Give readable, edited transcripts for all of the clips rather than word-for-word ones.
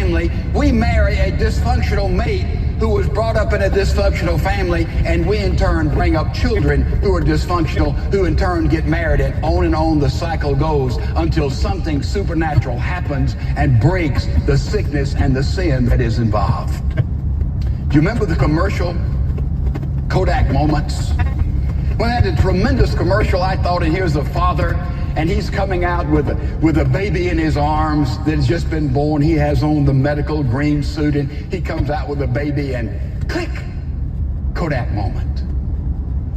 family, we marry a dysfunctional mate who was brought up in a dysfunctional family, and we in turn bring up children who are dysfunctional, who in turn get married, and on the cycle goes until something supernatural happens and breaks the sickness and the sin that is involved. Do you remember the commercial, Kodak Moments? Well, that had a tremendous commercial, I thought, and here's a father, and he's coming out with a baby in his arms that has just been born. He has on the medical green suit, and he comes out with a baby, and click, Kodak moment.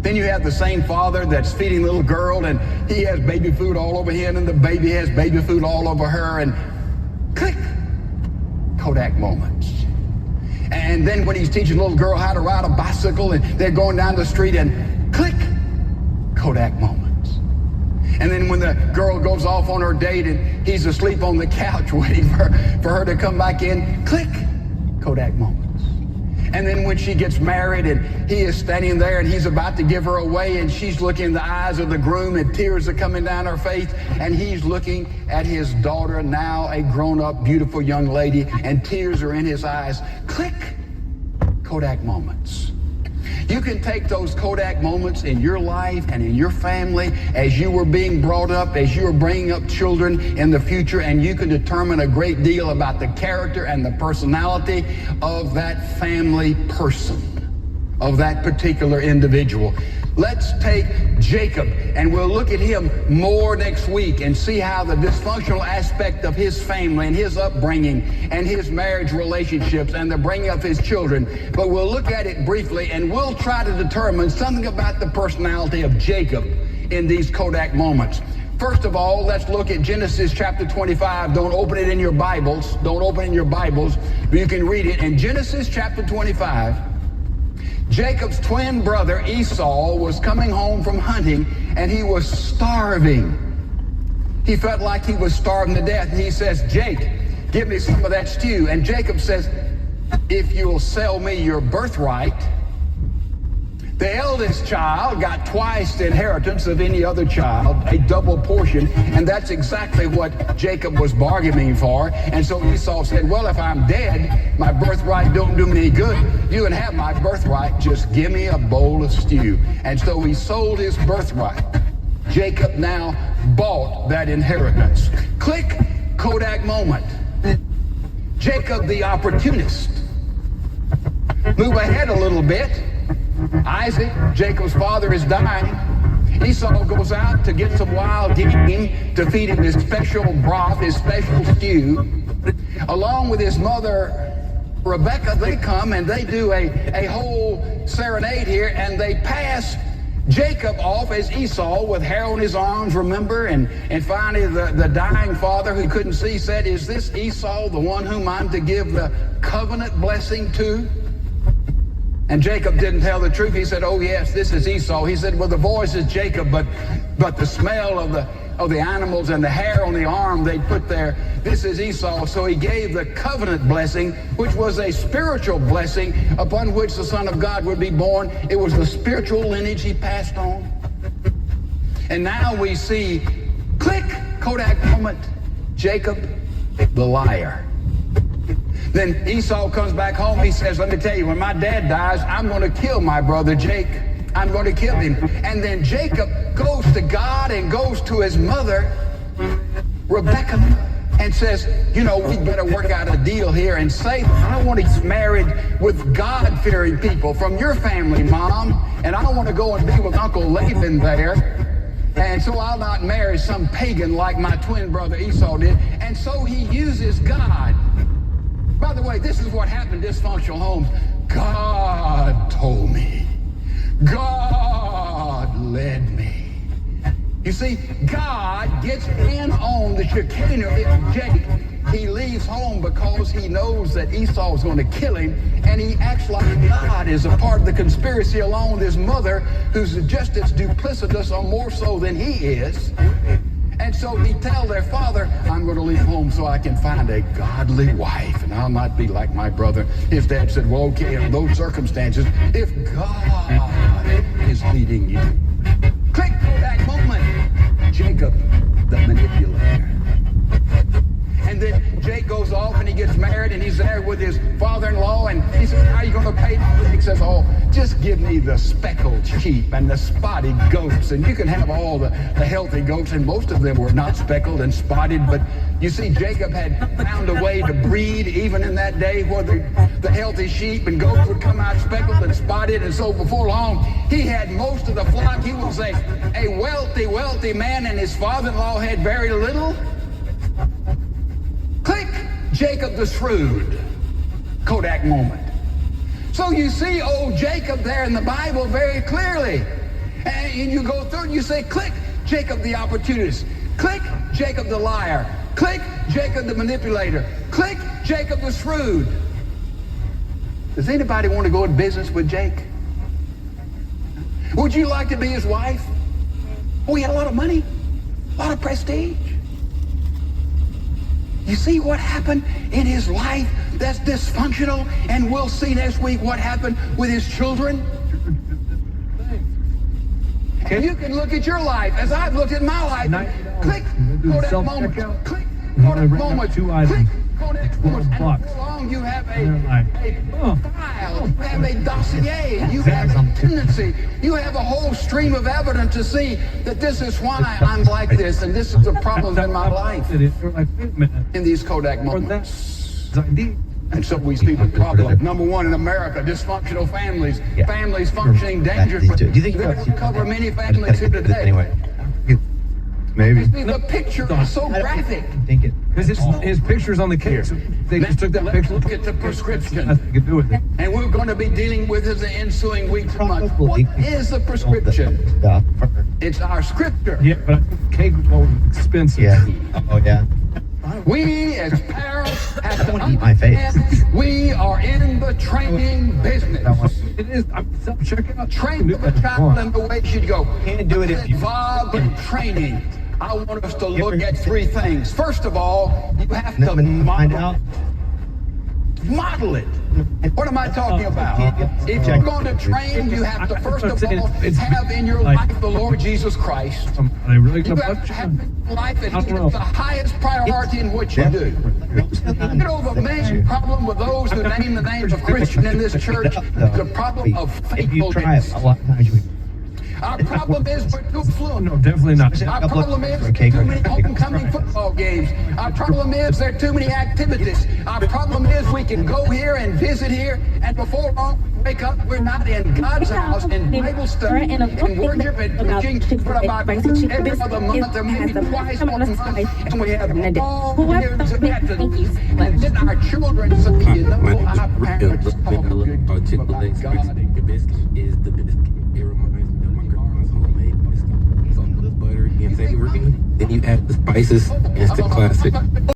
Then you have the same father that's feeding a little girl, and he has baby food all over him, and the baby has baby food all over her, and click, Kodak moments. And then when he's teaching a little girl how to ride a bicycle, and they're going down the street, and click, Kodak moments. And then when the girl goes off on her date and he's asleep on the couch waiting for her to come back in, click, Kodak moments. And then when she gets married and he is standing there and he's about to give her away, and she's looking in the eyes of the groom and tears are coming down her face, and he's looking at his daughter, now a grown-up, beautiful young lady, and tears are in his eyes, click, Kodak moments. You can take those Kodak moments in your life and in your family as you were being brought up, as you were bringing up children in the future, and you can determine a great deal about the character and the personality of that family person, of that particular individual. Let's take Jacob, and we'll look at him more next week and see how the dysfunctional aspect of his family and his upbringing and his marriage relationships and the bringing of his children. But we'll look at it briefly, and we'll try to determine something about the personality of Jacob in these Kodak moments. First of all, let's look at Genesis chapter 25. Don't open it in your Bibles. Don't open it in your Bibles, but you can read it. In Genesis chapter 25, Jacob's twin brother Esau was coming home from hunting, and he was starving. He felt like he was starving to death. And he says, Jake, give me some of that stew. And Jacob says, if you'll sell me your birthright. The eldest child got twice the inheritance of any other child, a double portion, and that's exactly what Jacob was bargaining for. And so Esau said, well, if I'm dead, my birthright don't do me any good. You can have my birthright, just give me a bowl of stew. And so he sold his birthright. Jacob now bought that inheritance. Click, Kodak moment. Jacob the opportunist. Move ahead a little bit. Isaac, Jacob's father, is dying. Esau goes out to get some wild game to feed him his special broth, his special stew. Along with his mother, Rebecca, they come and they do a whole serenade here, and they pass Jacob off as Esau with hair on his arms, remember? And finally the dying father who couldn't see said, is this Esau, the one whom I'm to give the covenant blessing to? And Jacob didn't tell the truth. He said, oh yes, this is Esau. He said, well, the voice is Jacob, but the smell of the animals and the hair on the arm they put there, this is Esau. So he gave the covenant blessing, which was a spiritual blessing upon which the Son of God would be born. It was the spiritual lineage he passed on. And now we see, click, Kodak moment, Jacob the liar. Then Esau comes back home. He says, let me tell you, when my dad dies, I'm going to kill my brother Jake. I'm going to kill him. And then Jacob goes to God and goes to his mother, Rebecca, and says, you know, we better work out a deal here and say, I want to get married with God-fearing people from your family, Mom, and I want to go and be with Uncle Laban there. And so I'll not marry some pagan like my twin brother Esau did. And so he uses God. By the way, this is what happened in dysfunctional homes. God told me. God led me. You see, God gets in on the chicanery of Jake. He leaves home because he knows that Esau is going to kill him, and he acts like God is a part of the conspiracy along with his mother, who's just as duplicitous or more so than he is. And so he tells their father, I'm going to leave home so I can find a godly wife, and I'll not be like my brother. His dad said, well, okay, in those circumstances, if God is leading you. Click that moment, Jacob the manipulator. And then Jake goes off and he gets married and he's there with his father-in-law and he says, how are you going to pay? He says, oh, just give me the speckled sheep and the spotted goats. And you can have all the healthy goats, and most of them were not speckled and spotted. But you see, Jacob had found a way to breed even in that day where the healthy sheep and goats would come out speckled and spotted. And so before long, he had most of the flock. He was a wealthy man, and his father-in-law had very little. Click, Jacob the shrewd. Kodak moment. So you see old Jacob there in the Bible very clearly. And you go through and you say, click, Jacob the opportunist. Click, Jacob the liar. Click, Jacob the manipulator. Click, Jacob the shrewd. Does anybody want to go in business with Jake? Would you like to be his wife? Oh, he had a lot of money, a lot of prestige. You see what happened in his life that's dysfunctional, and we'll see next week what happened with his children. And you can look at your life as I've looked at my life. Click, go that moment. Click, go that moment. Click, go that moment. And before long, you have a file, you have a dossier, you have a tendency, you have a whole stream of evidence to see that this is why I'm like this, and this is the problem in my life. In these Kodak moments. And so we see the problem. Number one in America, dysfunctional families. Yeah. Families functioning dangerously. Do you think we don't cover many families here today. Anyway, maybe. You see, the picture is so graphic. Think it. Because his picture's on the case. They just took that Let's picture. look at the prescription. Nothing to do with it. And we're going to be dealing with it in the ensuing weeks and months. Probably. What is the prescription? Stuff. It's our scripture. Yeah, but I think cake was more expensive. Yeah. Oh yeah. We as parents have to Don't eat my face. understand we are in the training business. It is. I'm self-checkout. Train the child in the way it should go. Can't do it if you- Involved in training. I want us to look at three things. First of all, you have to Find out. model it. What am I talking about? If you're going to train, you have to first of all have in your life the Lord Jesus Christ. Are they really You gonna have put to you have in? in your life that I He don't know. is the highest priority in what you do. You know, the main problem with those who name the names of Christian in this church is the problem of If you try it faithfulness. a lot of times, you Our problem is we're too fluent. No, definitely not. Our problem is there are too many homecoming football games. Our problem is there are too many activities. Our problem is we can go here and visit here, and before long we wake up, we're not in God's house, in Bible study, in worship and preaching, but about every other month or maybe twice a month, and we have all years of activities. And then our children say, you know, our parents talk good about God. Your biscuit is the biscuit. It reminds me of my grandma's homemade biscuit. So the butter and savory, then you add the spices. Instant classic.